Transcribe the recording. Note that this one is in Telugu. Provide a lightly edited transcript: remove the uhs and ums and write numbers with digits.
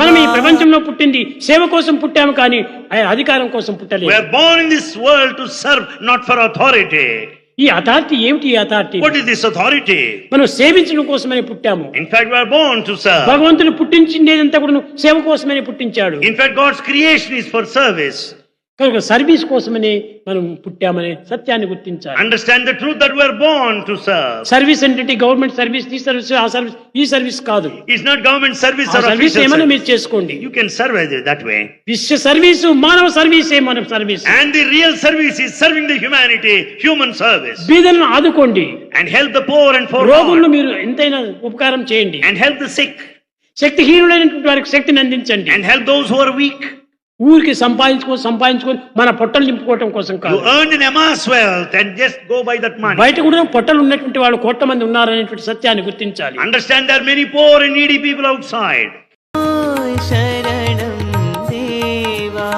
మనం ఈ ప్రపంచంలో పుట్టింది సేవ కోసం పుట్టాము కానీ అధికారం కోసం పుట్టలేదు. We are born in this world to serve, not for authority. ఈ అథారిటీ ఏమిటి? ఈ authority What is this authority? మనం సేవించడం కోసమని పుట్టాము. In fact, we are born to serve. భగవంతుడు పుట్టించిందేదంతా కూడా సేవ కోసమని పుట్టించాడు. In fact, God's creation is for service. కనుక సర్వీస్ కోసమని మనం పుట్టామనే సత్యాన్ని గుర్తించాలి. Understand the truth that we are born to serve. Service అంటే గవర్నమెంట్ సర్వీస్, ఈ సర్వీస్, ఆ సర్వీస్, ఈ సర్వీస్ కాదు. It's not government service or service official ఏమైనా service. మీరు చేసుకోండి. You can serve that way. విశ్వ సర్వీసు, మానవ సర్వీసే మన service. And the real service is serving the humanity, human service. బీదలను ఆదుకోండి. And help the poor and forlorn. రోగులను మీరు ఎంతైనా ఉపకారం చేయండి. And help the sick. శక్తిహీనులైనటువంటి వారికి శక్తిని అందించండి. And help those who are weak. ఊరికి సంపాదించుకొని మన పొట్టలు నింపుకోవటం కోసం You కాదు. earned and amass wealth and just go by that money. బయట కూడా పొట్టలు ఉన్నటువంటి వాళ్ళు కోట్ల మంది ఉన్నారనేటువంటి సత్యాన్ని గుర్తించాలి. Understand there are many poor and needy people outside. శరణం దేవా.